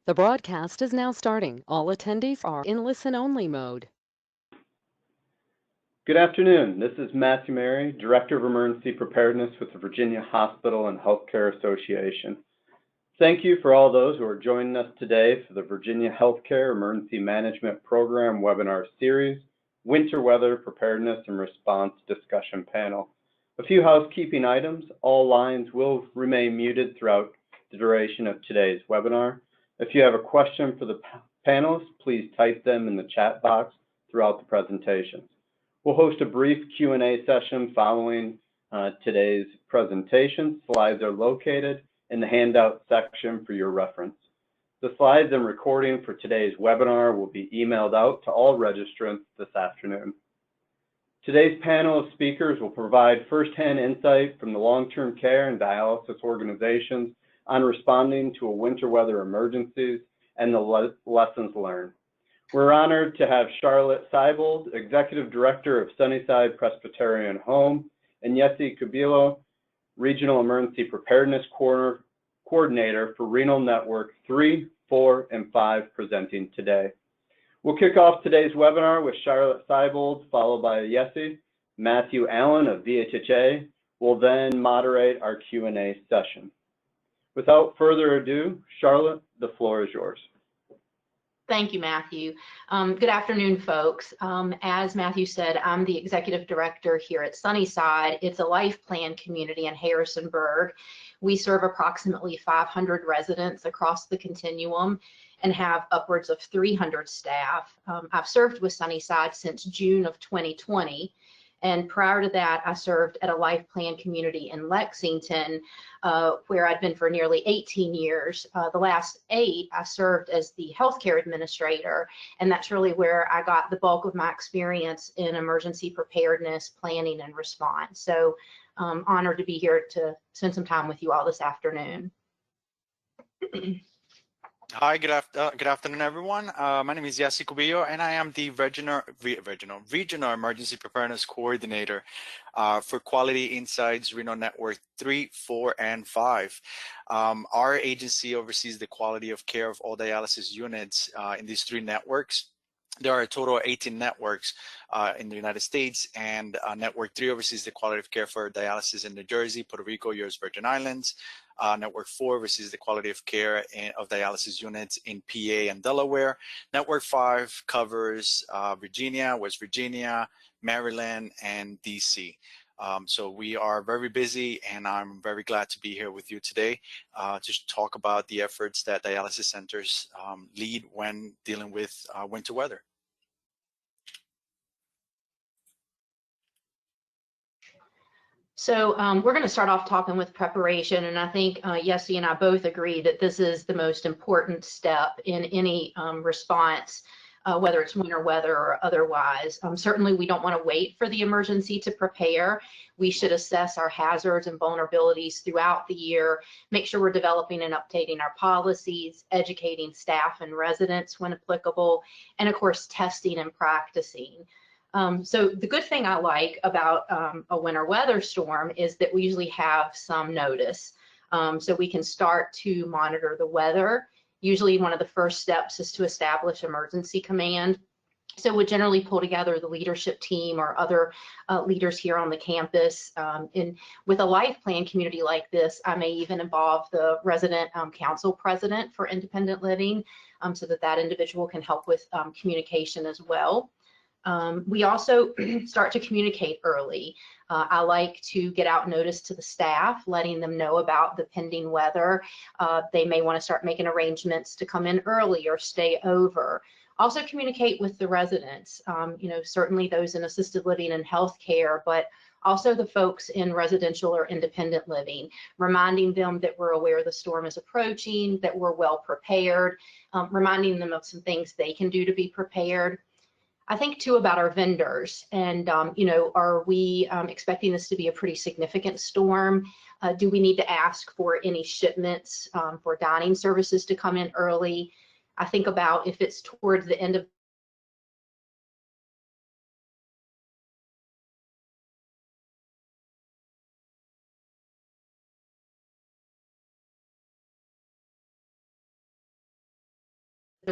The broadcast is now starting. All attendees are in listen-only mode. Good afternoon. This is Matthew Mary, Director of Emergency Preparedness with the Virginia Hospital and Healthcare Association. Thank you for all those who are joining us today for the Virginia Healthcare Emergency Management Program webinar series, Winter Weather Preparedness and Response Discussion Panel. A few housekeeping items. All lines will remain muted throughout the duration of today's webinar. If you have a question for the panelists, please type them in the chat box throughout the presentation. We'll host a brief Q&A session following today's presentation. Slides are located in the handout section for your reference. The slides and recording for today's webinar will be emailed out to all registrants this afternoon. Today's panel of speakers will provide firsthand insight from the long-term care and dialysis organizations on responding to a winter weather emergencies and the lessons learned. We're honored to have Charlotte Seibold, Executive Director of Sunnyside Presbyterian Home, and Yessi Cubillo, Regional Emergency Preparedness Coordinator for Renal Network 3, 4, and 5 presenting today. We'll kick off today's webinar with Charlotte Seibold, followed by Yessi. Matthew Allen of VHHA will then moderate our Q&A session. Without further ado, Charlotte, the floor is yours. Thank you, Matthew. Good afternoon, folks. As Matthew said, I'm the Executive Director here at Sunnyside. It's a life plan community in Harrisonburg. We serve approximately 500 residents across the continuum and have upwards of 300 staff. I've served with Sunnyside since June of 2020. And prior to that, I served at a life plan community in Lexington, where I'd been for nearly 18 years. The last 8, I served as the healthcare administrator, and that's really where I got the bulk of my experience in emergency preparedness, planning, and response. So honored to be here to spend some time with you all this afternoon. Hi, good afternoon, everyone. My name is Yessi Cubillo, and I am the Regional Emergency Preparedness Coordinator for Quality Insights Renal Network 3, 4, and 5. Our agency oversees the quality of care of all dialysis units in these 3 networks. There are a total of 18 networks in the United States, and Network 3 oversees the quality of care for dialysis in New Jersey, Puerto Rico, U.S. Virgin Islands. Network 4 oversees the quality of care of dialysis units in PA and Delaware. Network 5 covers Virginia, West Virginia, Maryland, and DC. So we are very busy, and I'm very glad to be here with you today to talk about the efforts that dialysis centers lead when dealing with winter weather. So we're going to start off talking with preparation, and I think Yessi and I both agree that this is the most important step in any response, whether it's winter weather or otherwise. Certainly, we don't want to wait for the emergency to prepare. We should assess our hazards and vulnerabilities throughout the year, make sure we're developing and updating our policies, educating staff and residents when applicable, and of course, testing and practicing. So the good thing I like about a winter weather storm is that we usually have some notice. So we can start to monitor the weather. Usually one of the first steps is to establish emergency command. So we generally pull together the leadership team or other leaders here on the campus. With a life plan community like this, I may even involve the resident council president for independent living so that individual can help with communication as well. We also start to communicate early. I like to get out notice to the staff, letting them know about the pending weather. They may want to start making arrangements to come in early or stay over. Also communicate with the residents, certainly those in assisted living and healthcare, but also the folks in residential or independent living, reminding them that we're aware the storm is approaching, that we're well prepared, reminding them of some things they can do to be prepared. I think too about our vendors and, are we expecting this to be a pretty significant storm? Do we need to ask for any shipments for dining services to come in early? I think about if it's towards the end of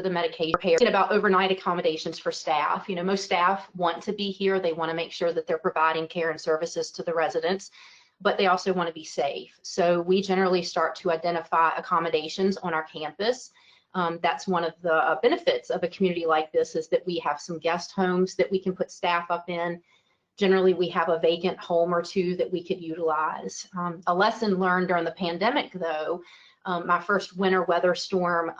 the medication. Thinking about overnight accommodations for staff. You know, most staff want to be here. They want to make sure that they're providing care and services to the residents, but they also want to be safe. So we generally start to identify accommodations on our campus. That's one of the benefits of a community like this, is that we have some guest homes that we can put staff up in. Generally, we have a vacant home or two that we could utilize. A lesson learned during the pandemic, though, my first winter weather storm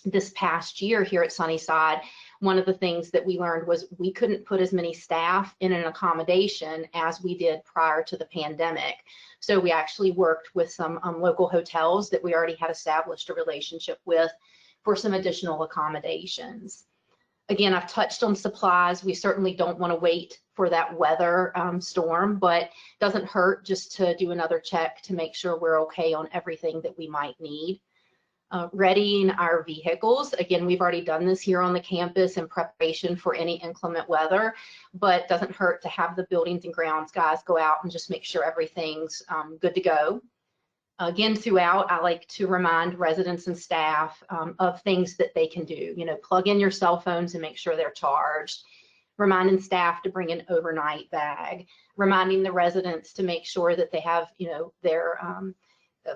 this past year here at Sunnyside, one of the things that we learned was we couldn't put as many staff in an accommodation as we did prior to the pandemic. So we actually worked with some local hotels that we already had established a relationship with for some additional accommodations. Again, I've touched on supplies. We certainly don't want to wait for that weather storm, but it doesn't hurt just to do another check to make sure we're okay on everything that we might need. Readying our vehicles. Again, we've already done this here on the campus in preparation for any inclement weather, but it doesn't hurt to have the buildings and grounds guys go out and just make sure everything's good to go. Again, throughout, I like to remind residents and staff of things that they can do. You know, plug in your cell phones and make sure they're charged. Reminding staff to bring an overnight bag. Reminding the residents to make sure that they have, you know, their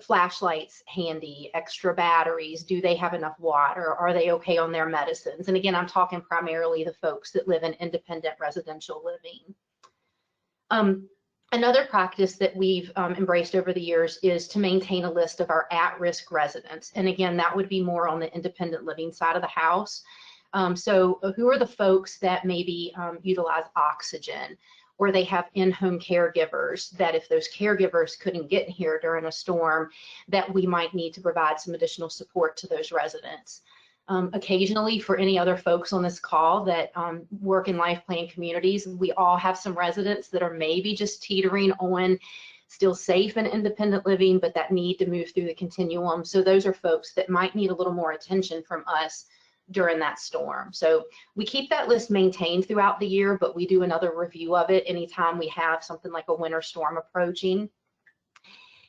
flashlights handy, extra batteries. Do they have enough water? Are they okay on their medicines? And again, I'm talking primarily the folks that live in independent residential living. Another practice that we've embraced over the years is to maintain a list of our at-risk residents. And again, that would be more on the independent living side of the house. So who are the folks that maybe utilize oxygen, or they have in-home caregivers that if those caregivers couldn't get here during a storm, that we might need to provide some additional support to those residents. Occasionally, for any other folks on this call that work in life plan communities, we all have some residents that are maybe just teetering on still safe and independent living, but that need to move through the continuum. So those are folks that might need a little more attention from us during that storm. So we keep that list maintained throughout the year, but we do another review of it anytime we have something like a winter storm approaching.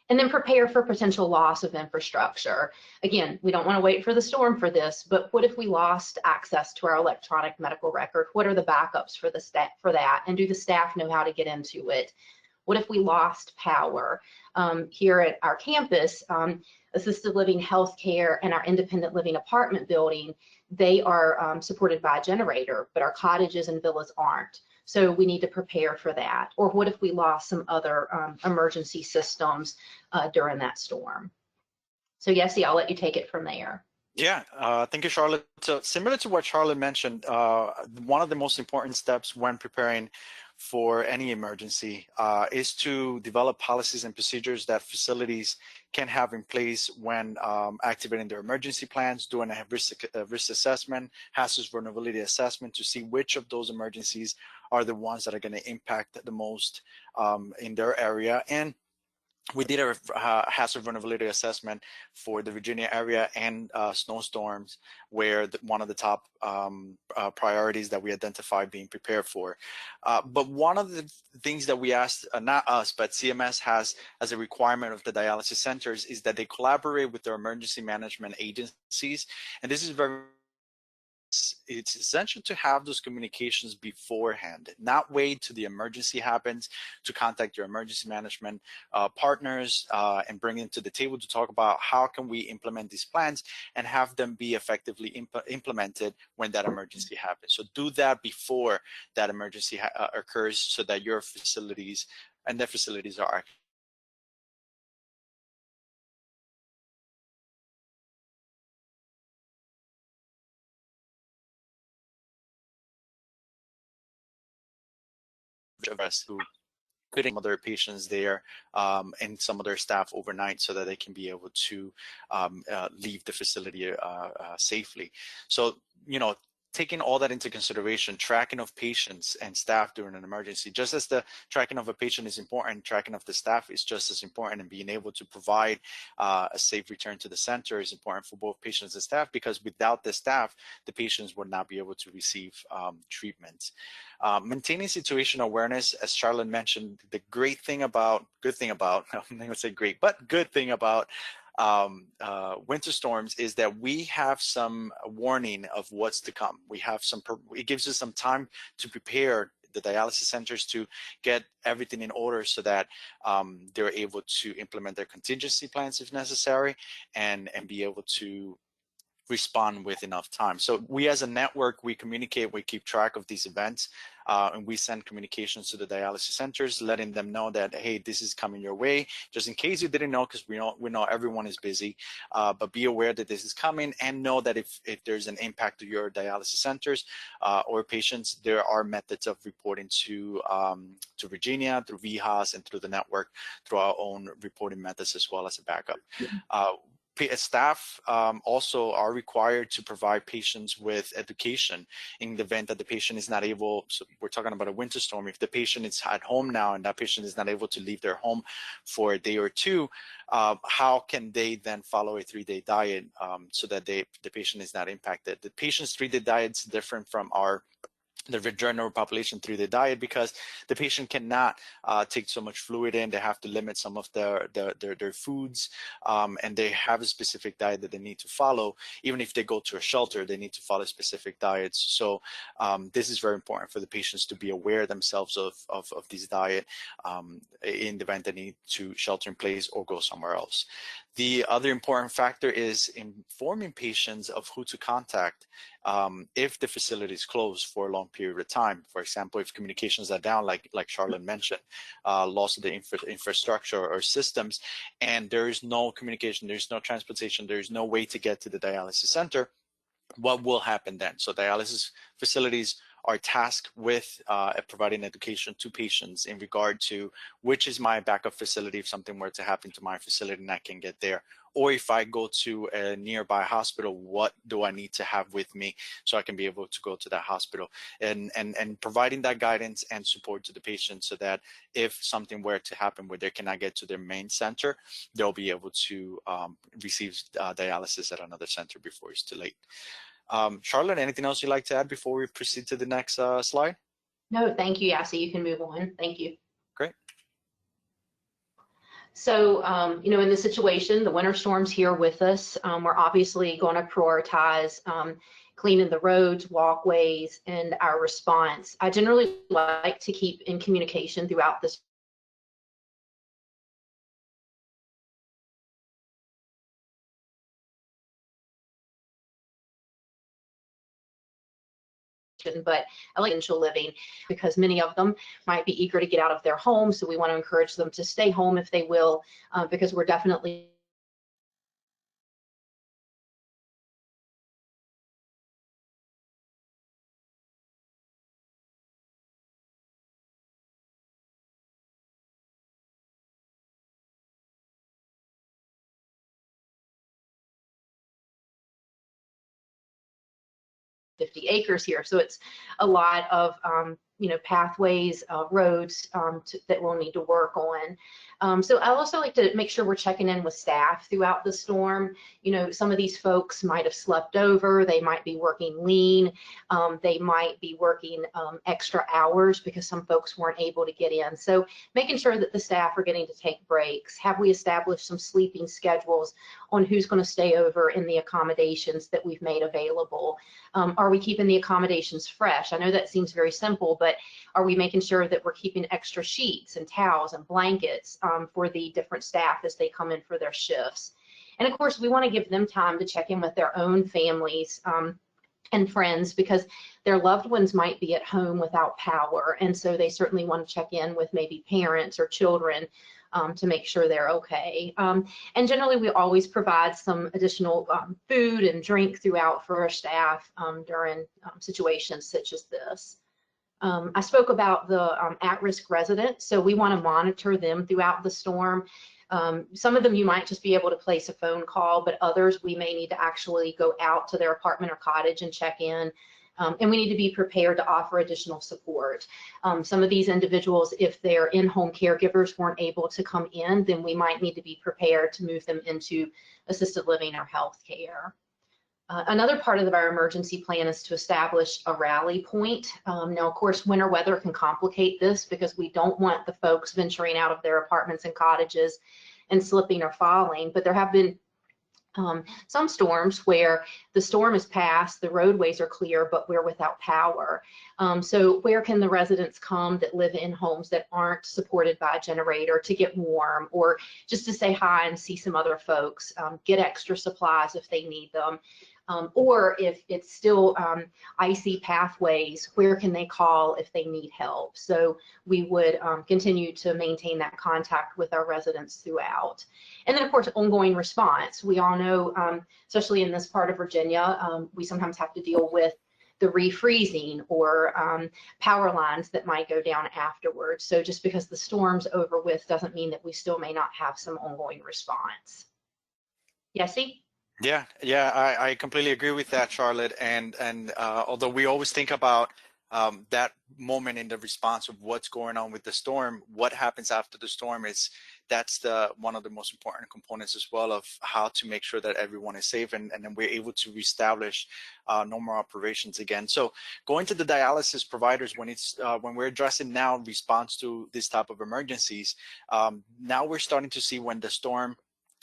And then prepare for potential loss of infrastructure. Again, we don't want to wait for the storm for this, but what if we lost access to our electronic medical record? What are the backups for the staff for that? And do the staff know how to get into it? What if we lost power? Here at our campus, assisted living healthcare and our independent living apartment building, they are supported by a generator, but our cottages and villas aren't. So we need to prepare for that. Or what if we lost some other emergency systems during that storm? So Yessie, I'll let you take it from there. Yeah, thank you, Charlotte. So similar to what Charlotte mentioned, one of the most important steps when preparing for any emergency is to develop policies and procedures that facilities can have in place when activating their emergency plans, doing a risk assessment, hazard vulnerability assessment to see which of those emergencies are the ones that are going to impact the most in their area. And we did a hazard vulnerability assessment for the Virginia area and snowstorms, where one of the top priorities that we identified being prepared for. But one of the things that we asked, not us, but CMS has as a requirement of the dialysis centers is that they collaborate with their emergency management agencies. And this is it's essential to have those communications beforehand, not wait till the emergency happens to contact your emergency management partners and bring them to the table to talk about how can we implement these plans and have them be effectively implemented when that emergency happens. So do that before that emergency occurs so that your facilities and their facilities are of us who putting other patients there and some other staff overnight so that they can be able to leave the facility safely. So, you know, taking all that into consideration, tracking of patients and staff during an emergency, just as the tracking of a patient is important, tracking of the staff is just as important, and being able to provide a safe return to the center is important for both patients and staff, because without the staff, the patients would not be able to receive treatment. Maintaining situational awareness, as Charlotte mentioned, the good thing about, I'm not gonna say great, but good thing about winter storms is that we have some warning of what's to come. We have it gives us some time to prepare the dialysis centers to get everything in order so that they're able to implement their contingency plans if necessary and be able to respond with enough time. So we as a network, we communicate, we keep track of these events, and we send communications to the dialysis centers, letting them know that, hey, this is coming your way, just in case you didn't know, because we know everyone is busy, but be aware that this is coming, and know that if there's an impact to your dialysis centers or patients, there are methods of reporting to Virginia through VHAS and through the network through our own reporting methods as well as a backup. Staff also are required to provide patients with education in the event that the patient is not able, so we're talking about a winter storm, if the patient is at home now and that patient is not able to leave their home for a day or two, how can they then follow a 3-day diet so that the patient is not impacted? The patient's 3-day diet is different from the general population 3-day diet because the patient cannot take so much fluid in. They have to limit some of their foods, and they have a specific diet that they need to follow. Even if they go to a shelter, they need to follow specific diets. So this is very important for the patients to be aware themselves of this diet in the event they need to shelter in place or go somewhere else. The other important factor is informing patients of who to contact if the facility is closed for a long period of time. For example, if communications are down, like Charlotte mentioned, loss of the infrastructure or systems, and there is no communication, there's no transportation, there's no way to get to the dialysis center, what will happen then? So dialysis facilities are tasked with providing education to patients in regard to which is my backup facility if something were to happen to my facility and I can get there. Or if I go to a nearby hospital, what do I need to have with me so I can be able to go to that hospital? And providing that guidance and support to the patient so that if something were to happen where they cannot get to their main center, they'll be able to receive dialysis at another center before it's too late. Charlotte, anything else you'd like to add before we proceed to the next slide? No, thank you, Yassi. You can move on. Thank you. Great. So, in this situation, the winter storm's here with us. We're obviously going to prioritize cleaning the roads, walkways, and our response. I generally like to keep in communication throughout this but I like essential living because many of them might be eager to get out of their home. So we want to encourage them to stay home if they will, because we're definitely $50 acres here. So it's a lot of, pathways, roads that we'll need to work on. So I also like to make sure we're checking in with staff throughout the storm. Some of these folks might have slept over. They might be working lean. They might be working extra hours because some folks weren't able to get in. So making sure that the staff are getting to take breaks. Have we established some sleeping schedules on who's going to stay over in the accommodations that we've made available? Are we keeping the accommodations fresh? I know that seems very simple, but are we making sure that we're keeping extra sheets and towels and blankets for the different staff as they come in for their shifts? And of course, we want to give them time to check in with their own families and friends because their loved ones might be at home without power. And so they certainly want to check in with maybe parents or children to make sure they're okay. And generally, we always provide some additional food and drink throughout for our staff during situations such as this. I spoke about the at-risk residents, so we want to monitor them throughout the storm. Some of them you might just be able to place a phone call, but others we may need to actually go out to their apartment or cottage and check in. And we need to be prepared to offer additional support. Some of these individuals, if their in-home caregivers weren't able to come in, then we might need to be prepared to move them into assisted living or health care. Another part of our emergency plan is to establish a rally point. Now, of course, winter weather can complicate this because we don't want the folks venturing out of their apartments and cottages and slipping or falling, but there have been some storms where the storm is passed, the roadways are clear, but we're without power. So where can the residents come that live in homes that aren't supported by a generator to get warm, or just to say hi and see some other folks, get extra supplies if they need them? Or if it's still icy pathways, where can they call if they need help? So we would continue to maintain that contact with our residents throughout. And then, of course, ongoing response. We all know, especially in this part of Virginia, we sometimes have to deal with the refreezing or power lines that might go down afterwards. So just because the storm's over with doesn't mean that we still may not have some ongoing response. Yessie? Yeah, I completely agree with that, Charlotte. And although we always think about that moment in the response of what's going on with the storm, what happens after the storm that's one of the most important components as well of how to make sure that everyone is safe and then we're able to reestablish normal operations again. So going to the dialysis providers when we're addressing now response to this type of emergencies, now we're starting to see when the storm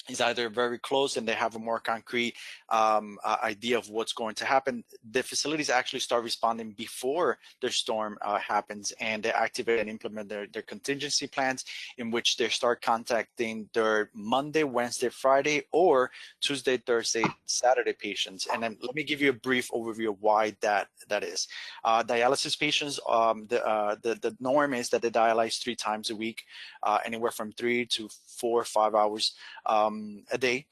is either very close and they have a more concrete idea of what's going to happen. The facilities actually start responding before the storm happens, and they activate and implement their contingency plans in which they start contacting their Monday, Wednesday, Friday, or Tuesday, Thursday, Saturday patients. And then let me give you a brief overview of why that is. Dialysis patients, the norm is that they dialyze 3 times a week, anywhere from 3 to 4 or 5 hours a day,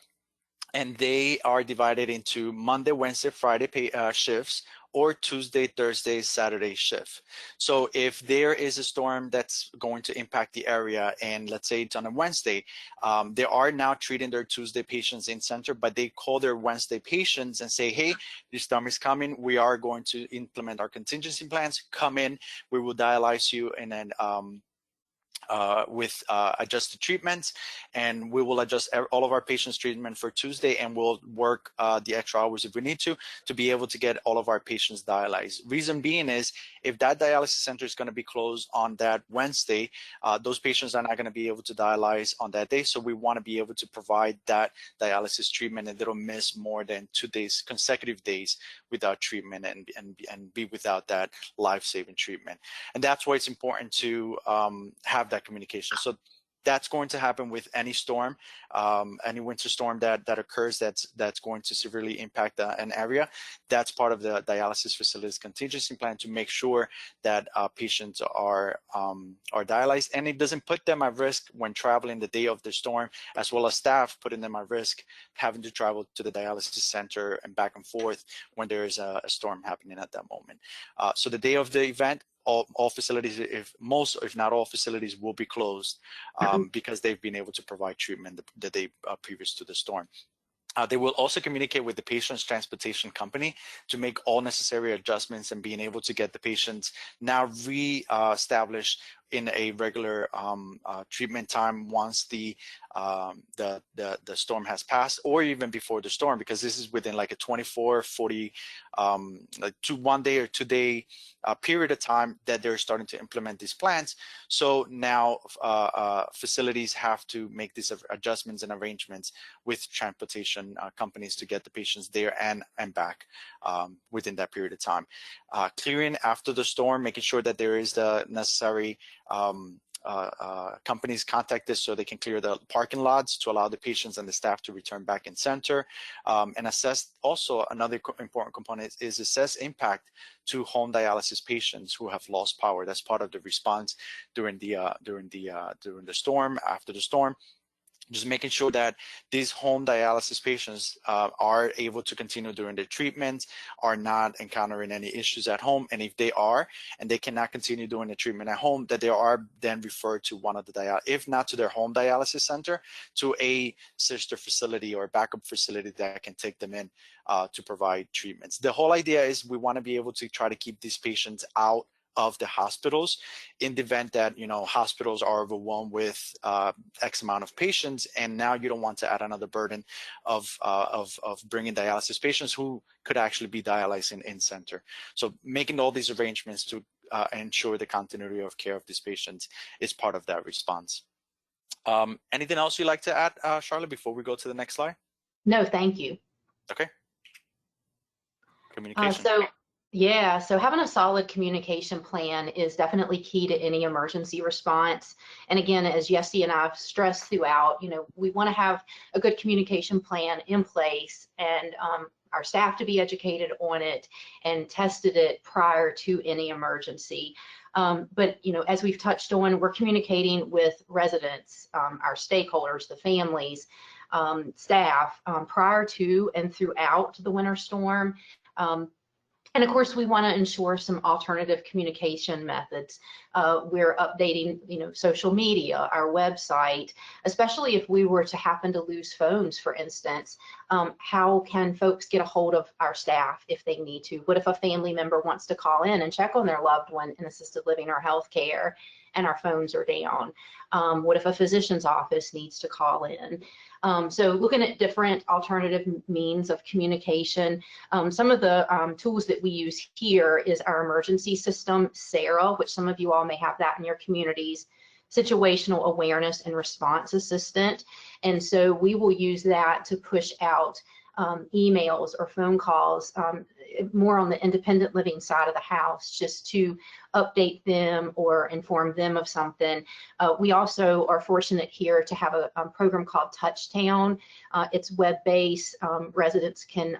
and they are divided into Monday, Wednesday, Friday shifts, or Tuesday, Thursday, Saturday shift. So if there is a storm that's going to impact the area, and let's say it's on a Wednesday, they are now treating their Tuesday patients in center, but they call their Wednesday patients and say, hey, this storm is coming. We are going to implement our contingency plans. Come in, we will dialyze you, and then with adjusted treatments, and we will adjust all of our patients' treatment for Tuesday, and we'll work the extra hours if we need to be able to get all of our patients dialyzed. Reason being is if that dialysis center is going to be closed on that Wednesday, those patients are not going to be able to dialyze on that day. So we want to be able to provide that dialysis treatment, and they don't miss more than 2 days, consecutive days without treatment and be without that life-saving treatment. And that's why it's important to have that communication. So that's going to happen with any storm, any winter storm that occurs that's going to severely impact an area. That's part of the dialysis facility's contingency plan to make sure that patients are dialyzed, and it doesn't put them at risk when traveling the day of the storm, as well as staff putting them at risk having to travel to the dialysis center and back and forth when there is a storm happening at that moment. So the day of the event, all facilities, if not all facilities, will be closed because they've been able to provide treatment the day previous to the storm. They will also communicate with the patient's transportation company to make all necessary adjustments and being able to get the patients now re-established in a regular treatment time once the storm has passed, or even before the storm, because this is within like a 24, 40, like 1 day or 2 day period of time that they're starting to implement these plans. So now facilities have to make these adjustments and arrangements with transportation companies to get the patients there and back within that period of time. Clearing after the storm, making sure that there is the necessary companies contacted so they can clear the parking lots to allow the patients and the staff to return back in center, and assess. Also, another important component is assess impact to home dialysis patients who have lost power. That's part of the response during the storm, after the storm. Just making sure that these home dialysis patients are able to continue doing their treatment, are not encountering any issues at home. And if they are, and they cannot continue doing the treatment at home, that they are then referred to one of the if not to their home dialysis center, to a sister facility or backup facility that can take them in to provide treatments. The whole idea is we want to be able to try to keep these patients out of the hospitals in the event that hospitals are overwhelmed with X amount of patients, and now you don't want to add another burden of bringing dialysis patients who could actually be dialyzing in center. So making all these arrangements to ensure the continuity of care of these patients is part of that response. Anything else you'd like to add, Charlotte, before we go to the next slide? No, thank you. Okay. Communication. So having a solid communication plan is definitely key to any emergency response. And again, as Yessie and I've stressed throughout, we want to have a good communication plan in place, and our staff to be educated on it and tested it prior to any emergency. But as we've touched on, we're communicating with residents, our stakeholders, the families, staff, prior to and throughout the winter storm. And of course, we want to ensure some alternative communication methods. We're updating, social media, our website, especially if we were to happen to lose phones, for instance. How can folks get a hold of our staff if they need to? What if a family member wants to call in and check on their loved one in assisted living or healthcare and our phones are down? What if a physician's office needs to call in? So looking at different alternative means of communication. Some of the tools that we use here is our emergency system, SARA, which some of you all may have that in your communities, Situational Awareness and Response Assistant. And so we will use that to push out emails or phone calls, more on the independent living side of the house, just to update them or inform them of something. We also are fortunate here to have a program called Touchtown. It's web-based. Residents can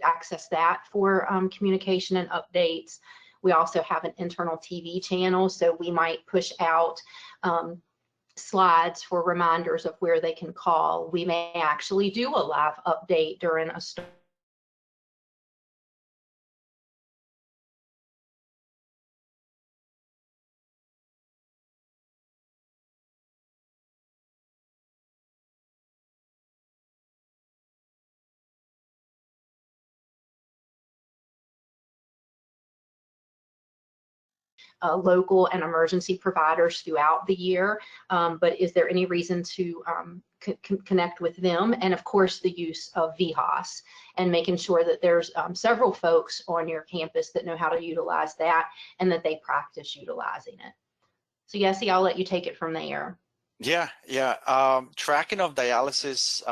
access that for communication and updates. We also have an internal TV channel, so we might push out slides for reminders of where they can call. We may actually do a live update during a storm. Local and emergency providers throughout the year, but is there any reason to connect with them? And of course, the use of VHAS and making sure that there's several folks on your campus that know how to utilize that and that they practice utilizing it. So Yessie, I'll let you take it from there. Yeah. Tracking of dialysis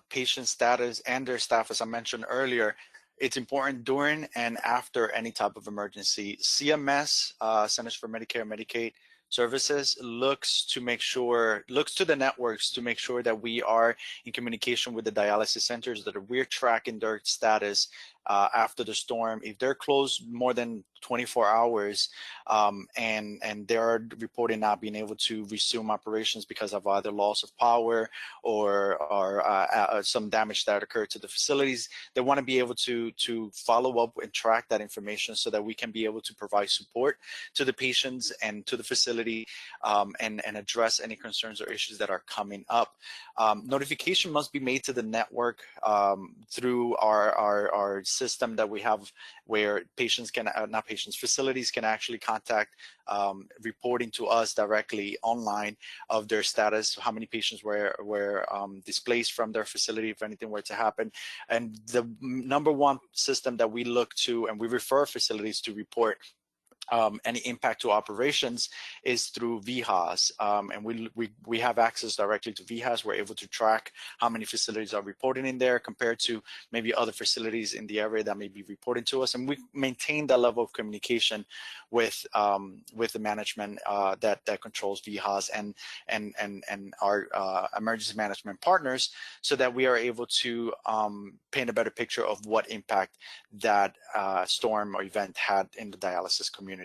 patient status and their staff, as I mentioned earlier, it's important during and after any type of emergency. CMS, Centers for Medicare and Medicaid Services, looks to the networks to make sure that we are in communication with the dialysis centers, that we're tracking their status after the storm. If they're closed more than 24 hours and they're reporting not being able to resume operations because of either loss of power or some damage that occurred to the facilities, they want to be able to follow up and track that information so that we can be able to provide support to the patients and to the facility and address any concerns or issues that are coming up. Notification must be made to the network through our system that we have, where patients can, facilities can actually contact reporting to us directly online of their status, how many patients were displaced from their facility if anything were to happen. And the number one system that we look to and we refer facilities to report any impact to operations is through VHAS, and we have access directly to VHAS. We're able to track how many facilities are reporting in there compared to maybe other facilities in the area that may be reporting to us, and we maintain that level of communication with the management that controls VHAS and our emergency management partners, so that we are able to paint a better picture of what impact that storm or event had in the dialysis community.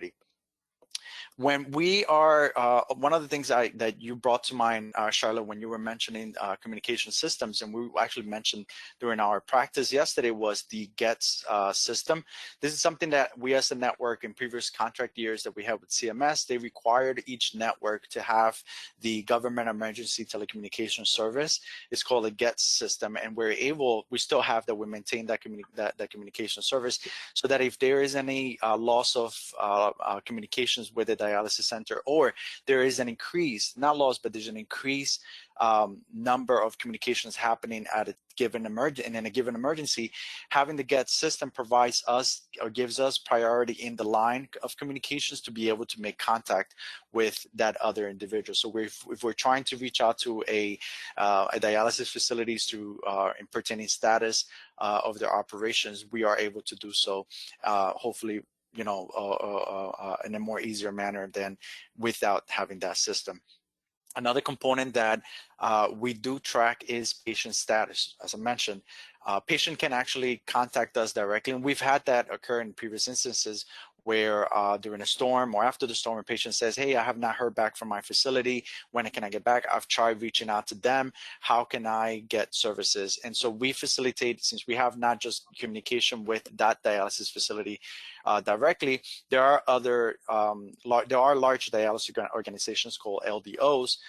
When we are, one of the things that you brought to mind, Charlotte, when you were mentioning communication systems, and we actually mentioned during our practice yesterday, was the GETS system. This is something that we as a network in previous contract years that we had with CMS, they required each network to have the Government Emergency Telecommunication Service. It's called a GETS system, and we still have that, we maintain that communication service, so that if there is any loss of communications with a dialysis center, or there is an increase, not loss, but there's an increased number of communications happening at a given emergency, having the GET system provides us or gives us priority in the line of communications to be able to make contact with that other individual. So if we're trying to reach out to a dialysis facilities through pertaining status of their operations, we are able to do so, hopefully, in a more easier manner than without having that system. Another component that we do track is patient status. As I mentioned, patient can actually contact us directly, and we've had that occur in previous instances where during a storm or after the storm, a patient says, hey, I have not heard back from my facility. When can I get back? I've tried reaching out to them. How can I get services? And so we facilitate, since we have not just communication with that dialysis facility directly, there are other, large dialysis organizations called LDOs,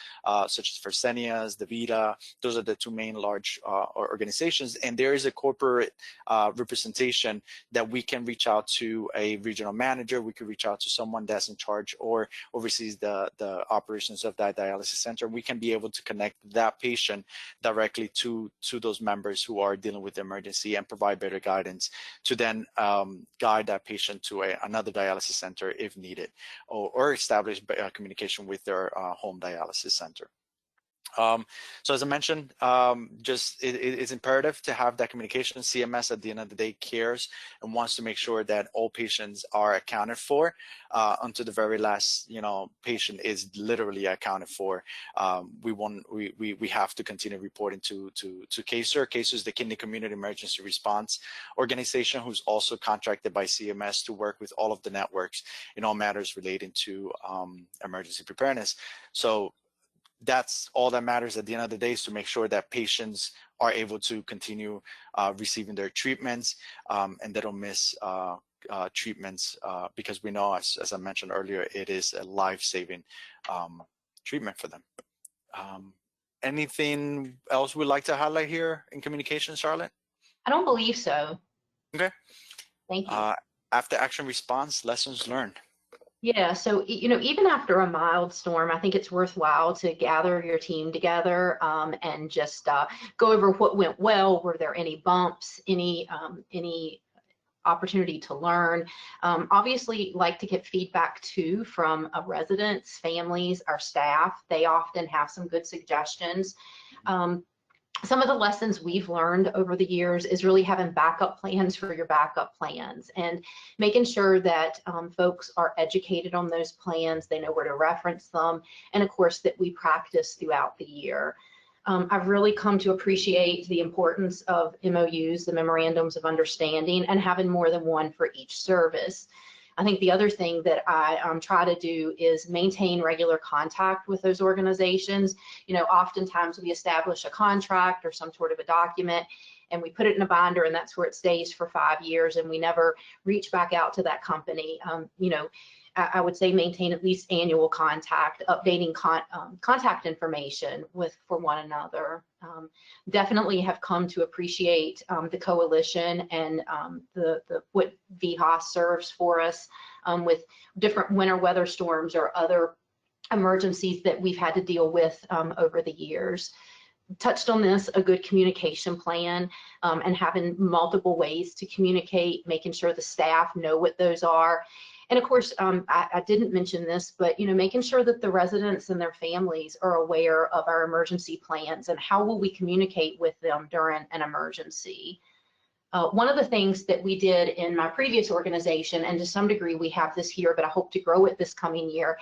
such as Fresenius, DaVita. Those are the two main large organizations. And there is a corporate representation that we can reach out to a regional manager. We could reach out to someone that's in charge or oversees the operations of that dialysis center. We can be able to connect that patient directly to those members who are dealing with the emergency and provide better guidance to then guide that patient to another dialysis center if needed, or establish communication with their home dialysis center. So as I mentioned, it's imperative to have that communication. CMS at the end of the day cares and wants to make sure that all patients are accounted for until the very last, patient is literally accounted for. We have to continue reporting to CASER. CASER is the Kidney Community Emergency Response Organization, who's also contracted by CMS to work with all of the networks in all matters relating to emergency preparedness. So that's all that matters at the end of the day, is to make sure that patients are able to continue receiving their treatments and they don't miss treatments because we know, as I mentioned earlier, it is a life-saving treatment for them. Anything else we'd like to highlight here in communication, Charlotte? I don't believe so. Okay. Thank you. After action response, lessons learned. Yeah, so even after a mild storm, I think it's worthwhile to gather your team together and just go over what went well. Were there any bumps, any opportunity to learn? Obviously, like to get feedback too from residents, families, our staff. They often have some good suggestions. Some of the lessons we've learned over the years is really having backup plans for your backup plans and making sure that folks are educated on those plans, they know where to reference them, and of course that we practice throughout the year. I've really come to appreciate the importance of MOUs, the Memorandums of Understanding, and having more than one for each service. I think the other thing that I try to do is maintain regular contact with those organizations. Oftentimes we establish a contract or some sort of a document and we put it in a binder and that's where it stays for 5 years and we never reach back out to that company. I would say maintain at least annual contact, updating contact information for one another. Definitely have come to appreciate the coalition and what VHOS serves for us with different winter weather storms or other emergencies that we've had to deal with over the years. Touched on this, a good communication plan and having multiple ways to communicate, making sure the staff know what those are. And of course, I didn't mention this, but making sure that the residents and their families are aware of our emergency plans and how will we communicate with them during an emergency. One of the things that we did in my previous organization, and to some degree we have this here, but I hope to grow it this coming year,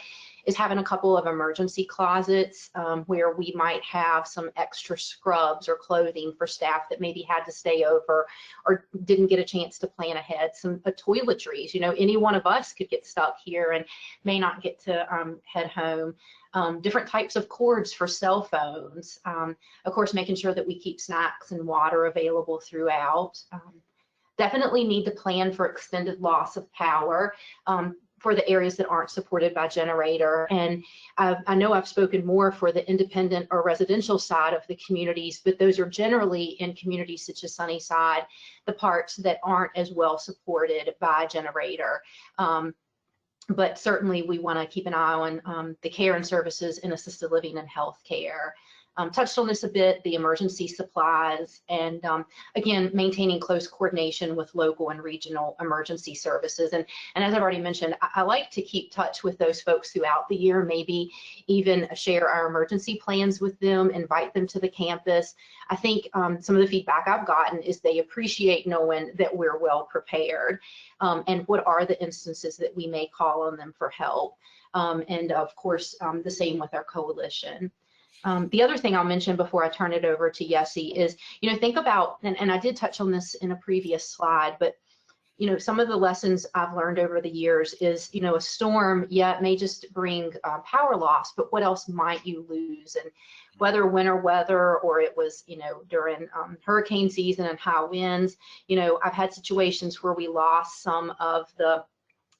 is having a couple of emergency closets where we might have some extra scrubs or clothing for staff that maybe had to stay over or didn't get a chance to plan ahead. Some toiletries, any one of us could get stuck here and may not get to head home. Different types of cords for cell phones. Of course, making sure that we keep snacks and water available throughout. Definitely need to plan for extended loss of power for the areas that aren't supported by generator. And I know I've spoken more for the independent or residential side of the communities, but those are generally in communities such as Sunnyside, the parts that aren't as well supported by generator. but certainly we want to keep an eye on the care and services in assisted living and healthcare. Touched on this a bit, the emergency supplies, and again, maintaining close coordination with local and regional emergency services. And as I've already mentioned, I like to keep touch with those folks throughout the year, maybe even share our emergency plans with them, invite them to the campus. I think some of the feedback I've gotten is they appreciate knowing that we're well prepared, and what are the instances that we may call on them for help. And of course, the same with our coalition. The other thing I'll mention before I turn it over to Yessie is, think about, and I did touch on this in a previous slide, but, some of the lessons I've learned over the years is, a storm, yeah, it may just bring power loss, but what else might you lose? And whether winter weather or it was, during hurricane season and high winds, I've had situations where we lost some of the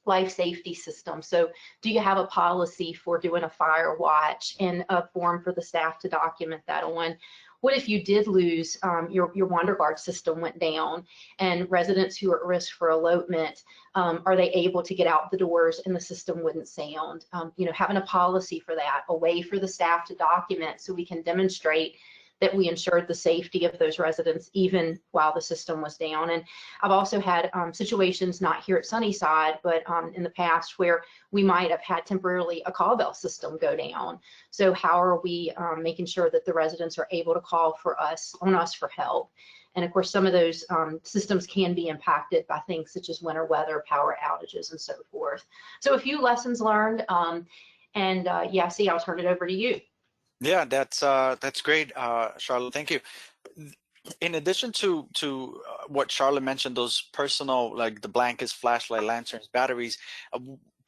life safety system. So do you have a policy for doing a fire watch and a form for the staff to document that on? What if you did lose your Wander Guard system went down, and residents who are at risk for elopement, are they able to get out the doors and the system wouldn't sound? Having a policy for that, a way for the staff to document so we can demonstrate that we ensured the safety of those residents even while the system was down. And I've also had situations, not here at Sunnyside, but in the past, where we might have had temporarily a call bell system go down. So how are we making sure that the residents are able to call on us for help? And of course, some of those systems can be impacted by things such as winter weather, power outages, and so forth. So a few lessons learned. Yassi, I'll turn it over to you. Yeah, that's great, Charlotte. Thank you. In addition to what Charlotte mentioned, those personal, like the blankets, flashlight, lanterns, batteries,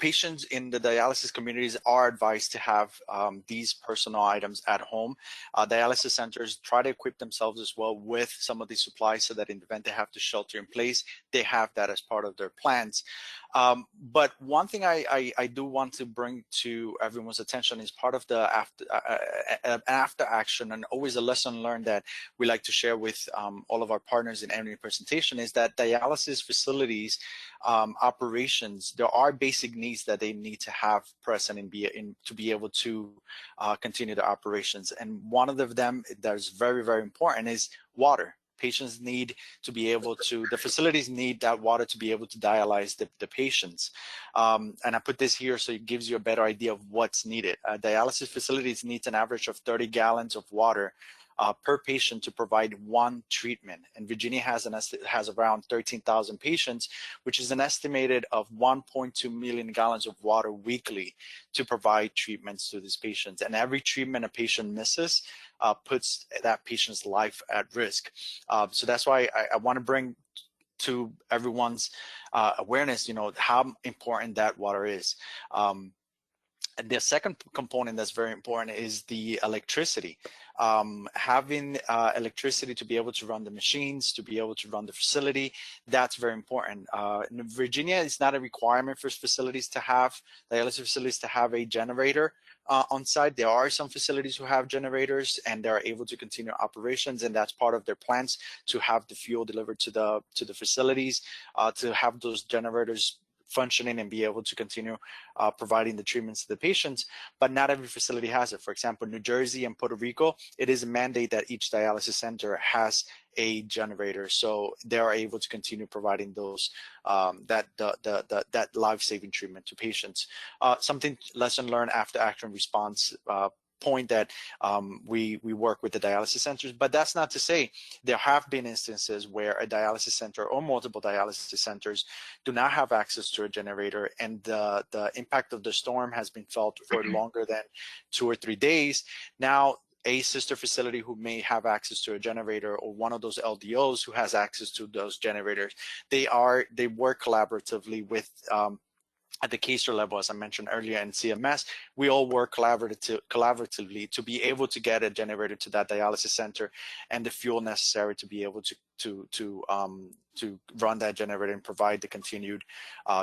patients in the dialysis communities are advised to have these personal items at home. Dialysis centers try to equip themselves as well with some of these supplies so that in the event they have to shelter in place, they have that as part of their plans. But one thing I do want to bring to everyone's attention is part of the after action, and always a lesson learned that we like to share with all of our partners in every presentation, is that dialysis facilities operations, there are basic needs that they need to have present and to be able to continue the operations. And one of them that is very, very important is water. Patients need to be able to, the facilities need that water to be able to dialyze the patients. And I put this here so it gives you a better idea of what's needed. Dialysis facilities need an average of 30 gallons of water per patient to provide one treatment. And Virginia has around 13,000 patients, which is an estimated of 1.2 million gallons of water weekly to provide treatments to these patients. And every treatment a patient misses puts that patient's life at risk. So that's why I want to bring to everyone's awareness, how important that water is. And the second component that's very important is the electricity. Having electricity to be able to run the machines, to be able to run the facility, that's very important. In Virginia, it's not a requirement for facilities to have, dialysis facilities to have a generator on site. There are some facilities who have generators and they're able to continue operations, and that's part of their plans to have the fuel delivered to the facilities, to have those generators functioning and be able to continue providing the treatments to the patients. But not every facility has it. For example, New Jersey and Puerto Rico, it is a mandate that each dialysis center has a generator, so they are able to continue providing those that life-saving treatment to patients. Something lesson learned after action response point that we work with the dialysis centers, but that's not to say there have been instances where a dialysis center or multiple dialysis centers do not have access to a generator, and the impact of the storm has been felt for longer than 2 or 3 days. Now, a sister facility who may have access to a generator, or one of those LDOs who has access to those generators, they work collaboratively with at the CASER level, as I mentioned earlier, in CMS, we all work collaboratively to be able to get a generator to that dialysis center and the fuel necessary to be able to run that generator and provide the continued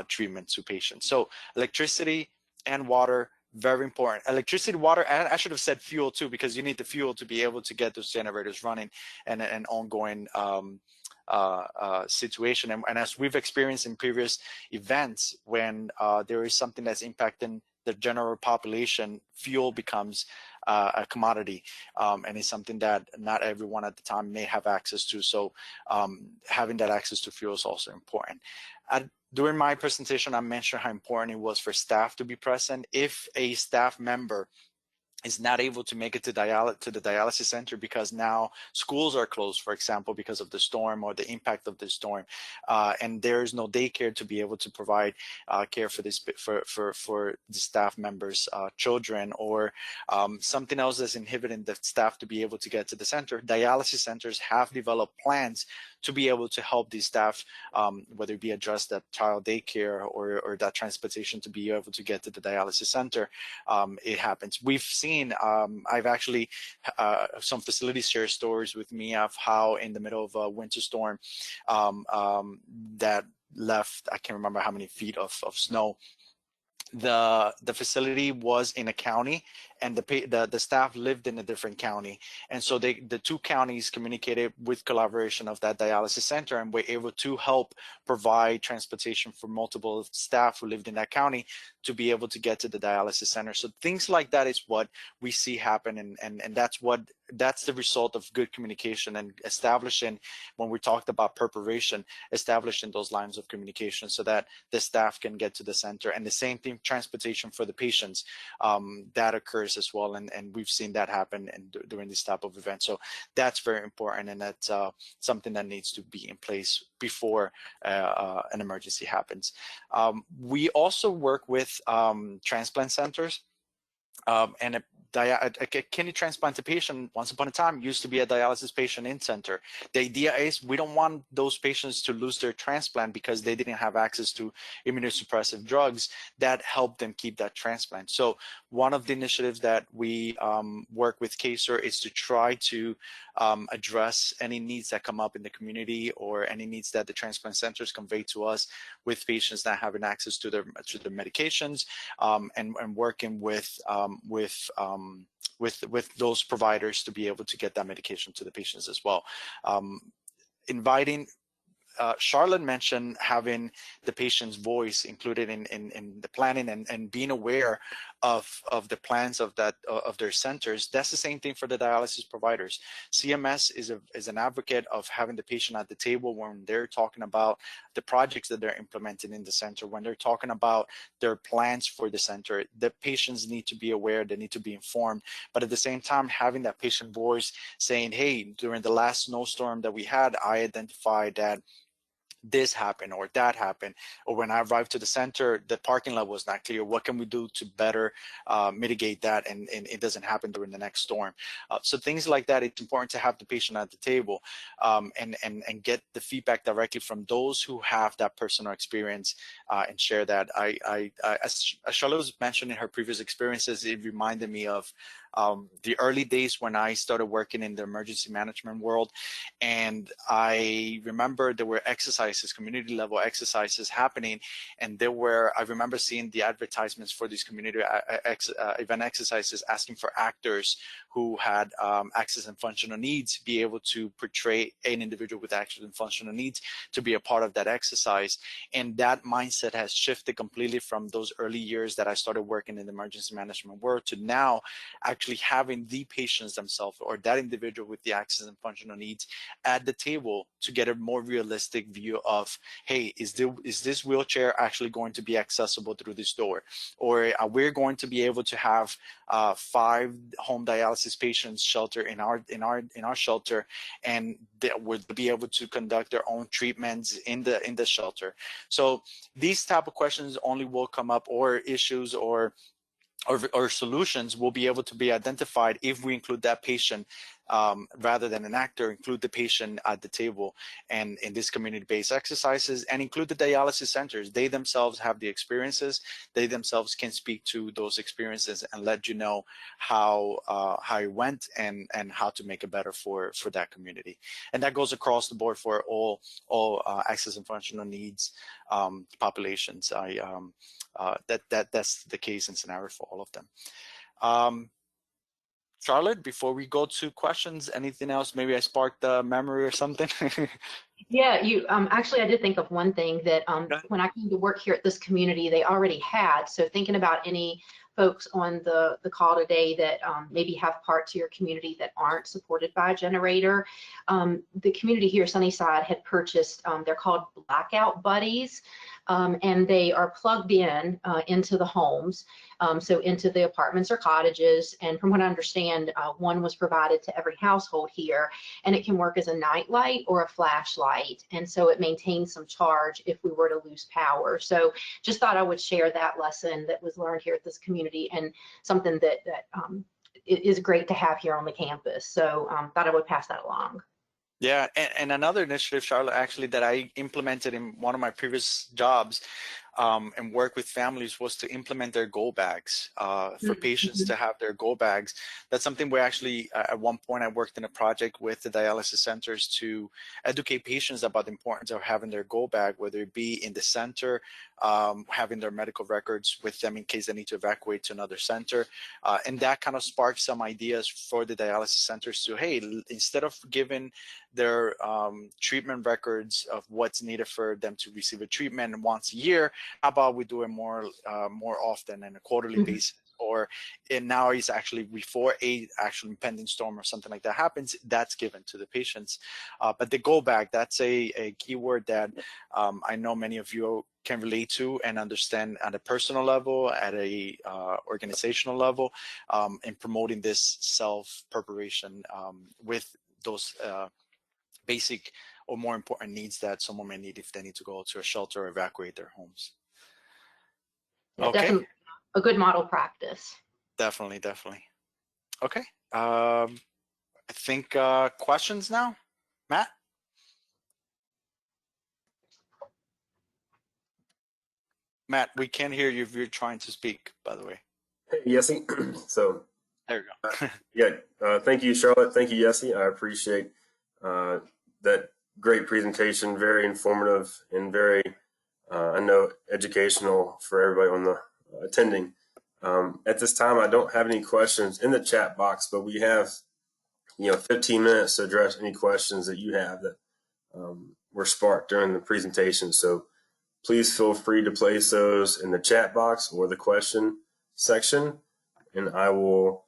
treatment to patients. So electricity and water, very important. Electricity, water, and I should have said fuel too, because you need the fuel to be able to get those generators running and ongoing situation. And as we've experienced in previous events, when there is something that's impacting the general population, fuel becomes a commodity, and it's something that not everyone at the time may have access to. So having that access to fuel is also important. During my presentation, I mentioned how important it was for staff to be present. If a staff member is not able to make it to the dialysis center because now schools are closed, for example, because of the storm or the impact of the storm, and there is no daycare to be able to provide care for this for the staff members' children, or something else that's inhibiting the staff to be able to get to the center. Dialysis centers have developed plans to be able to help these staff, whether it be address that child daycare or that transportation to be able to get to the dialysis center. It happens. We've seen, I've actually, some facilities share stories with me of how in the middle of a winter storm that left, I can't remember how many feet of snow, the facility was in a county, and the staff lived in a different county, and so the two counties communicated with collaboration of that dialysis center, and were able to help provide transportation for multiple staff who lived in that county to be able to get to the dialysis center. So things like that is what we see happen, and that's the result of good communication and establishing, when we talked about preparation, establishing those lines of communication so that the staff can get to the center. And the same thing, transportation for the patients, that occurs as well, and we've seen that happen during this type of event. So that's very important, and that's something that needs to be in place before an emergency happens. We also work with transplant centers, and a kidney transplanted patient, once upon a time, used to be a dialysis patient in center. The idea is we don't want those patients to lose their transplant because they didn't have access to immunosuppressive drugs that help them keep that transplant. So one of the initiatives that we work with CASER is to try to address any needs that come up in the community, or any needs that the transplant centers convey to us with patients not having access to their medications, and working with those providers to be able to get that medication to the patients as well. Inviting, Charlotte mentioned having the patient's voice included in the planning, and being aware of the plans of their centers. That's the same thing for the dialysis providers. CMS is an advocate of having the patient at the table when they're talking about the projects that they're implementing in the center, when they're talking about their plans for the center. The patients need to be aware, they need to be informed, but at the same time, having that patient voice saying, hey, during the last snowstorm that we had, I identified that this happened or that happened, or when I arrived to the center, the parking lot was not clear. What can we do to better mitigate that, and it doesn't happen during the next storm? So things like that, it's important to have the patient at the table, and get the feedback directly from those who have that personal experience, and share that. As Charlotte was mentioning her previous experiences, it reminded me of the early days when I started working in the emergency management world. And I remember there were exercises, community level exercises happening. And I remember seeing the advertisements for these community event exercises, asking for actors who had access and functional needs be able to portray an individual with access and functional needs to be a part of that exercise. And that mindset has shifted completely from those early years that I started working in the emergency management world to now actually having the patients themselves, or that individual with the access and functional needs, at the table to get a more realistic view of, hey, is this wheelchair actually going to be accessible through this door? Or are we going to be able to have 5 home dialysis patients shelter in our shelter, and they would be able to conduct their own treatments in the shelter? So these type of questions only will come up, or issues or solutions will be able to be identified if we include that patient, rather than an actor, include the patient at the table, and in these community-based exercises, and include the dialysis centers. They themselves have the experiences. They themselves can speak to those experiences and let you know how it went, and how to make it better for that community. And that goes across the board for all access and functional needs populations. That's the case and scenario for all of them. Charlotte, before we go to questions, anything else? Maybe I sparked a memory or something. Yeah, you actually I did think of one thing that when I came to work here at this community, they already had. So thinking about any folks on the call today that maybe have parts of your community that aren't supported by a generator, the community here, Sunnyside, had purchased, they're called Blackout Buddies, and they are plugged in into the homes, so into the apartments or cottages. And from what I understand, one was provided to every household here, and it can work as a night light or a flashlight. And so it maintains some charge if we were to lose power. So just thought I would share that lesson that was learned here at this community, and something that is great to have here on the campus. So thought I would pass that along. Yeah, and another initiative, Charlotte, actually, that I implemented in one of my previous jobs and work with families was to implement their go bags for patients to have their go bags. That's something we actually, at one point, I worked in a project with the dialysis centers to educate patients about the importance of having their go bag, whether it be in the center, having their medical records with them in case they need to evacuate to another center. And that kind of sparked some ideas for the dialysis centers to, hey, instead of giving their treatment records of what's needed for them to receive a treatment once a year, how about we do it more often on a quarterly basis? Or now it's actually before a actual impending storm or something like that happens, that's given to the patients. But the go bag, that's a keyword that I know many of you can relate to and understand at a personal level, at a organizational level, in promoting this self-preparation with those basic or more important needs that someone may need if they need to go to a shelter or evacuate their homes. Yeah, Okay. definitely a good model practice. Definitely. Okay. I think questions now, Matt? Matt, we can't hear you if you're trying to speak, by the way. Hey, Yessie. So there you go. Thank you, Charlotte. Thank you, Yessie. I appreciate that great presentation. Very informative and very, I know, educational for everybody on the attending. At this time, I don't have any questions in the chat box, but we have, 15 minutes to address any questions that you have that were sparked during the presentation. So please feel free to place those in the chat box or the question section, and I will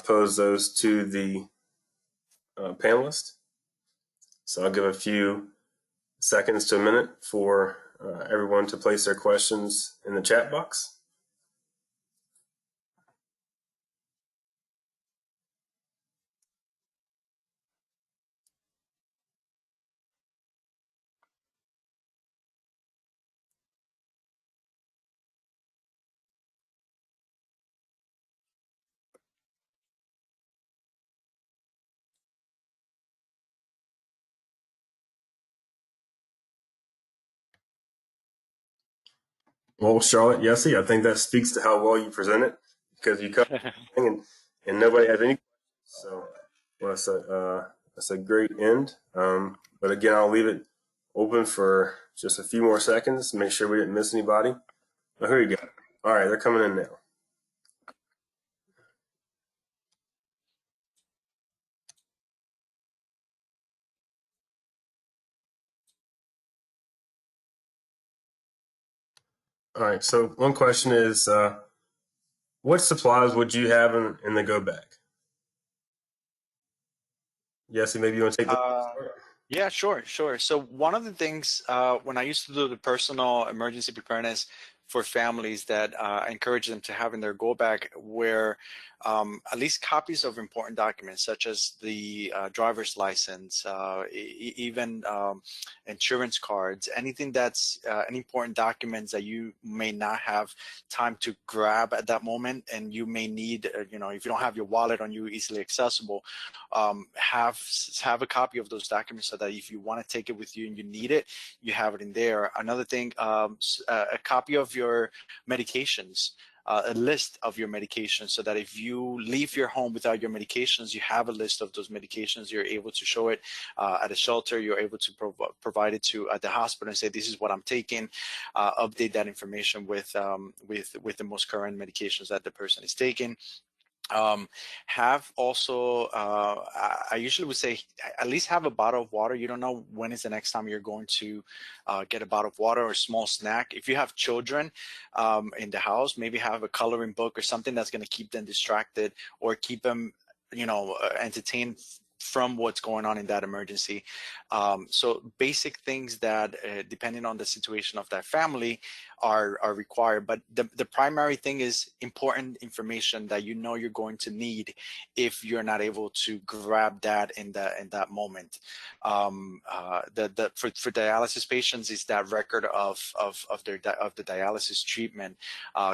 pose those to the panelists. So I'll give a few seconds to a minute for everyone to place their questions in the chat box. Well, Charlotte, Yessie, I think that speaks to how well you present it, because you cover everything and nobody has any questions. So that's a great end. But again, I'll leave it open for just a few more seconds to make sure we didn't miss anybody. Oh, here you go. All right, they're coming in now. All right, so one question is, what supplies would you have in the go bag? Yes, maybe you want to take Yeah, sure. So one of the things when I used to do the personal emergency preparedness for families that I encourage them to have in their go bag were at least copies of important documents such as the driver's license, even insurance cards, anything that's any important documents that you may not have time to grab at that moment, and you may need, if you don't have your wallet on you easily accessible, have a copy of those documents so that if you want to take it with you and you need it, you have it in there. Another thing, a copy of your medications, a list of your medications, so that if you leave your home without your medications, you have a list of those medications. You're able to show it at a shelter. You're able to provide it to at the hospital and say, this is what I'm taking. Update that information with the most current medications that the person is taking. Have also, I usually would say at least have a bottle of water. You don't know when is the next time you're going to get a bottle of water or a small snack. If you have children in the house, maybe have a coloring book or something that's going to keep them distracted or keep them, entertained from what's going on in that emergency. So basic things that, depending on the situation of that family, are required. But the primary thing is important information that you're going to need if you're not able to grab that in that moment. For dialysis patients is that record of the dialysis treatment,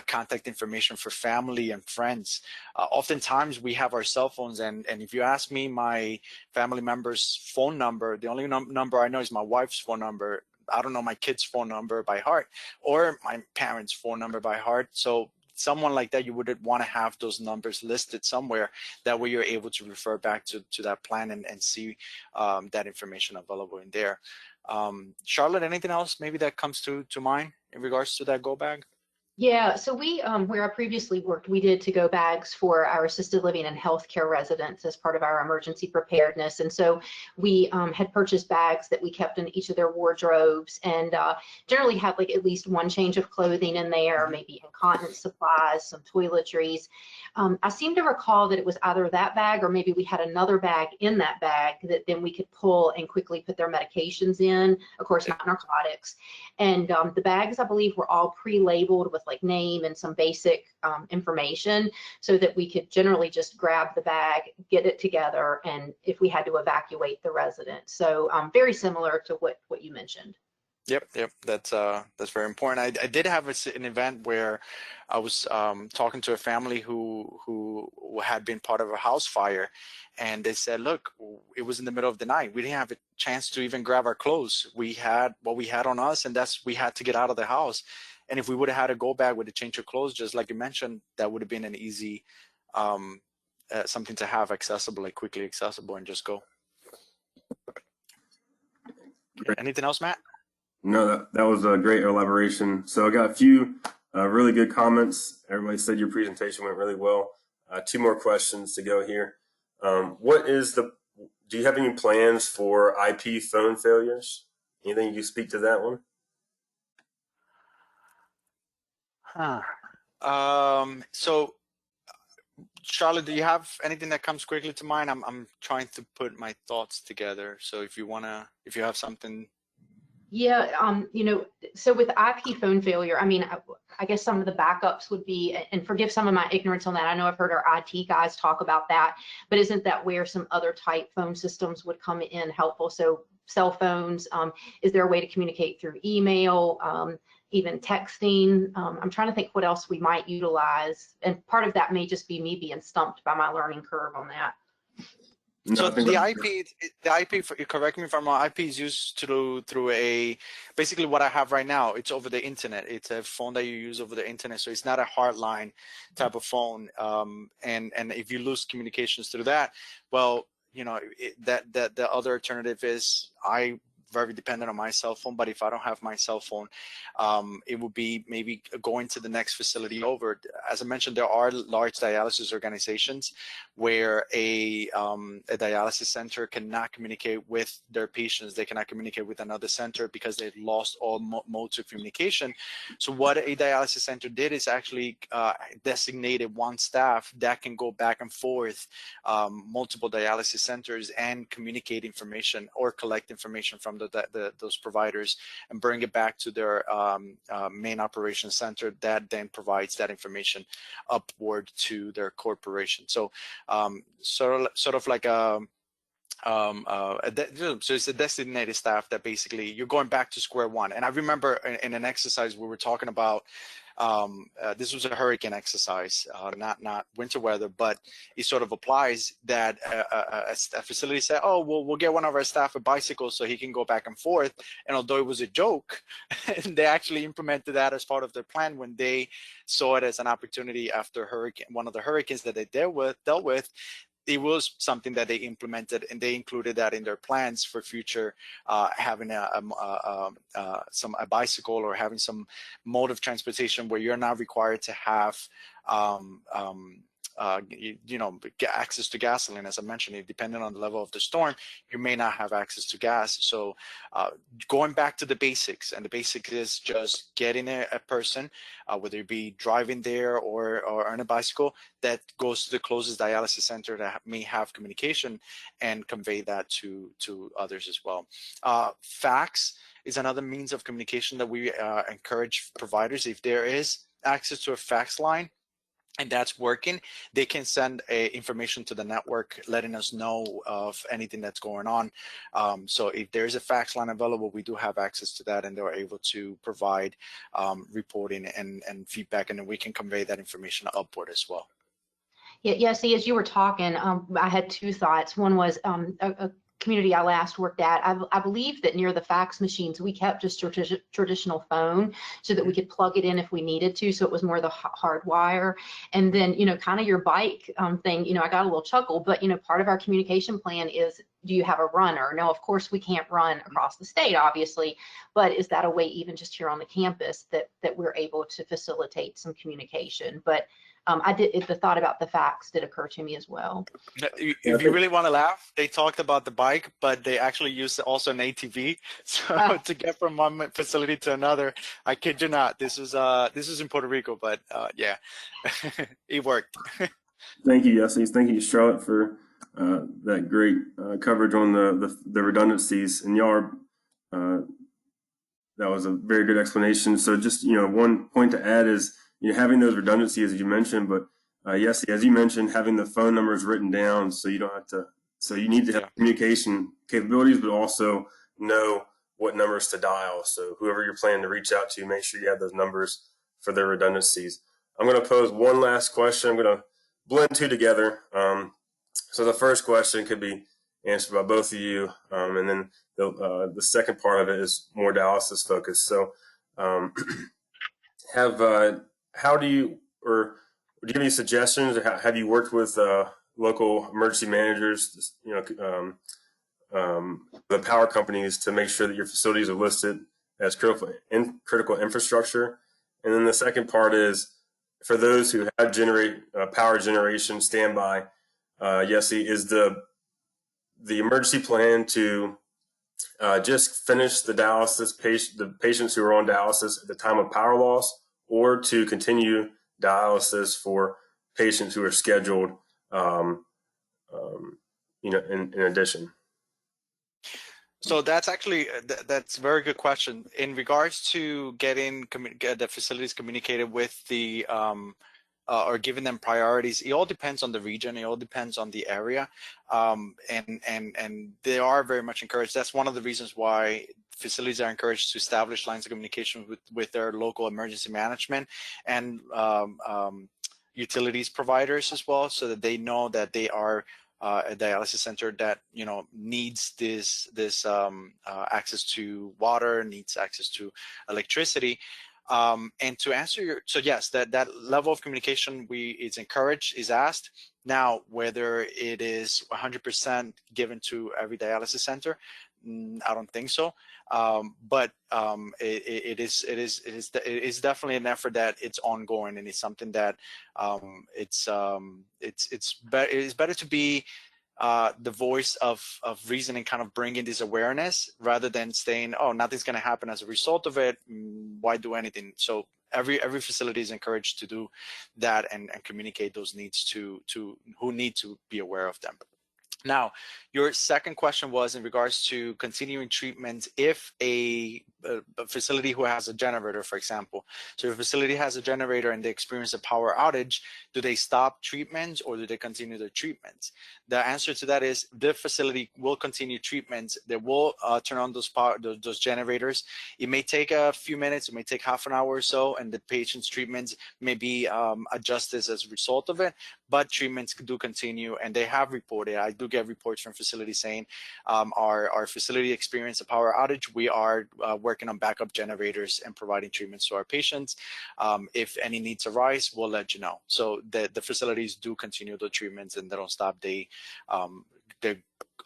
contact information for family and friends. Oftentimes we have our cell phones, and if you ask me my family member's phone number, the only number I know is my wife's phone number. I don't know my kid's phone number by heart or my parents' phone number by heart. So someone like that, you would want to have those numbers listed somewhere. That way you're able to refer back to that plan and see that information available in there. Charlotte, anything else maybe that comes to mind in regards to that go bag? Yeah, so we, where I previously worked, we did to-go bags for our assisted living and healthcare residents as part of our emergency preparedness. And so we had purchased bags that we kept in each of their wardrobes, and generally had like at least one change of clothing in there, maybe incontinence supplies, some toiletries. I seem to recall that it was either that bag or maybe we had another bag in that bag that then we could pull and quickly put their medications in, of course, not narcotics. And the bags, I believe, were all pre-labeled with like name and some basic information, so that we could generally just grab the bag, get it together, and if we had to evacuate the resident. So very similar to what you mentioned. Yep, that's very important. I did have an event where I was talking to a family who had been part of a house fire, and they said, look, it was in the middle of the night. We didn't have a chance to even grab our clothes. We had what we had on us, and we had to get out of the house. And if we would have had a go bag with a change of clothes, just like you mentioned, that would have been an easy something to have accessible, like quickly accessible, and just go. Anything else, Matt? No, that was a great elaboration. So I got a few really good comments. Everybody said your presentation went really well. Two more questions to go here. Do you have any plans for IP phone failures? Anything you speak to that one? So Charlotte, do you have anything that comes quickly to mind? I'm trying to put my thoughts together. So if you have something. Yeah, so with IP phone failure, I mean, I guess some of the backups would be, and forgive some of my ignorance on that. I know I've heard our IT guys talk about that, but isn't that where some other type phone systems would come in helpful? So cell phones, is there a way to communicate through email, even texting? I'm trying to think what else we might utilize. And part of that may just be me being stumped by my learning curve on that. So the IP, correct me if I'm wrong, IP is used through basically what I have right now. It's over the internet. It's a phone that you use over the internet. So it's not a hardline type of phone. And if you lose communications through that, well, the other alternative is very dependent on my cell phone, but if I don't have my cell phone, it would be maybe going to the next facility over. As I mentioned, there are large dialysis organizations where a dialysis center cannot communicate with their patients. They cannot communicate with another center because they've lost all modes of communication. So what a dialysis center did is actually designated one staff that can go back and forth multiple dialysis centers and communicate information or collect information from those providers and bring it back to their main operations center that then provides that information upward to their corporation. So sort of like so it's a designated staff that basically you're going back to square one. And I remember in an exercise we were talking about, this was a hurricane exercise, not winter weather, but it sort of applies that a facility said, oh, well, we'll get one of our staff a bicycle so he can go back and forth. And although it was a joke, they actually implemented that as part of their plan when they saw it as an opportunity after one of the hurricanes that they dealt with. It was something that they implemented, and they included that in their plans for future, having a bicycle or having some mode of transportation where you're not required to have get access to gasoline. As I mentioned, depending on the level of the storm, you may not have access to gas. So going back to the basics, and the basic is just getting a person, whether it be driving there or on a bicycle, that goes to the closest dialysis center that may have communication, and convey that to others as well. Fax is another means of communication that we encourage providers. If there is access to a fax line and that's working, they can send information to the network letting us know of anything that's going on. So if there's a fax line available, we do have access to that, and they're able to provide reporting and feedback, and then we can convey that information upward as well. Yeah, see, as you were talking, I had two thoughts. One was a community I last worked at, I believe that near the fax machines, we kept just a traditional phone so that we could plug it in if we needed to. So it was more the hard wire. And then, kind of your bike thing, I got a little chuckle, but, part of our communication plan is, do you have a runner? No, of course we can't run across the state, obviously, but is that a way even just here on the campus that we're able to facilitate some communication? But the thought about the fax did occur to me as well. If you really want to laugh, they talked about the bike, but they actually used also an ATV. So to get from one facility to another, I kid you not, this was in Puerto Rico, but yeah, it worked. Thank you, Yessie. Thank you, Charlotte, for that great coverage on the redundancies. And y'all are, that was a very good explanation. So just, one point to add is, having those redundancies, as you mentioned, but yes, as you mentioned, having the phone numbers written down so you don't have to, so you need to have communication capabilities, but also know what numbers to dial. So whoever you're planning to reach out to, make sure you have those numbers for their redundancies. I'm going to pose one last question. I'm going to blend two together. So the first question could be answered by both of you, and then the second part of it is more dialysis focused. So how do you, or do you have any suggestions, or have you worked with local emergency managers, the power companies, to make sure that your facilities are listed as critical infrastructure? And then the second part is, for those who have power generation standby, Yessie, is the emergency plan to just finish the patients who are on dialysis at the time of power loss, or to continue dialysis for patients who are scheduled, in addition? So that's actually, that's a very good question. In regards to getting the facilities communicated with the, or giving them priorities, it all depends on the region. It all depends on the area. And they are very much encouraged. That's one of the reasons why facilities are encouraged to establish lines of communication with their local emergency management and utilities providers as well, so that they know that they are a dialysis center that needs this access to water, needs access to electricity. And to answer so yes, that level of communication is encouraged, is asked. Now, whether it is 100% given to every dialysis center, I don't think so. But it is definitely an effort that it's ongoing, and it's something that it's better to be the voice of reason, and kind of bringing this awareness, rather than saying, oh, nothing's going to happen as a result of it, why do anything? So every facility is encouraged to do that and communicate those needs to who need to be aware of them. Now, your second question was in regards to continuing treatment if a facility who has a generator, for example. So if a facility has a generator and they experience a power outage, do they stop treatments or do they continue their treatments? The answer to that is the facility will continue treatments. They will turn on those generators. It may take a few minutes, it may take half an hour or so, and the patient's treatments may be adjusted as a result of it, but treatments do continue, and they have reported. I do get reports from facilities saying our facility experienced a power outage. We are working on backup generators and providing treatments to our patients. If any needs arise, we'll let you know. So the facilities do continue the treatments, and they don't stop. They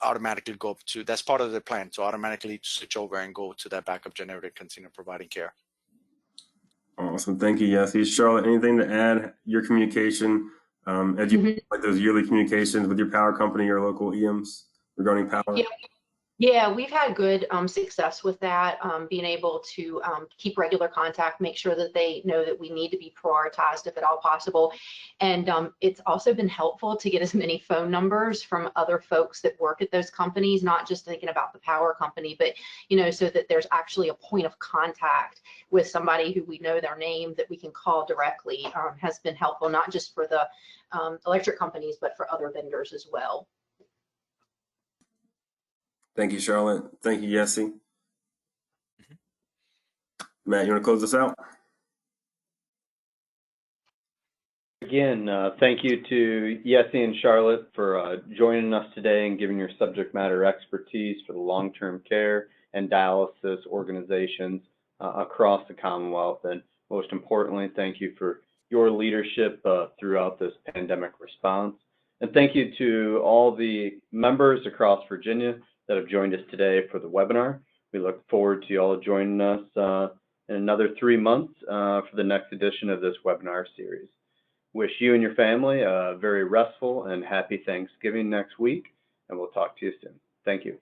automatically go to, that's part of the plan, to automatically switch over and go to that backup generator and continue providing care. Awesome. Thank you, Yessie. Charlotte, anything to add? Your communication like those yearly communications with your power company or local EMs regarding power? Yeah. Yeah, we've had good success with that, being able to keep regular contact, make sure that they know that we need to be prioritized if at all possible. And it's also been helpful to get as many phone numbers from other folks that work at those companies, not just thinking about the power company, but, you know, so that there's actually a point of contact with somebody who we know their name that we can call directly, has been helpful, not just for the electric companies, but for other vendors as well. Thank you, Charlotte. Thank you, Yessie. Matt, you want to close this out? Again, thank you to Yessie and Charlotte for joining us today and giving your subject matter expertise for the long-term care and dialysis organizations across the Commonwealth. And most importantly, thank you for your leadership throughout this pandemic response. And thank you to all the members across Virginia that have joined us today for the webinar. We look forward to you all joining us in another 3 months for the next edition of this webinar series. Wish you and your family a very restful and happy Thanksgiving next week, and we'll talk to you soon. Thank you.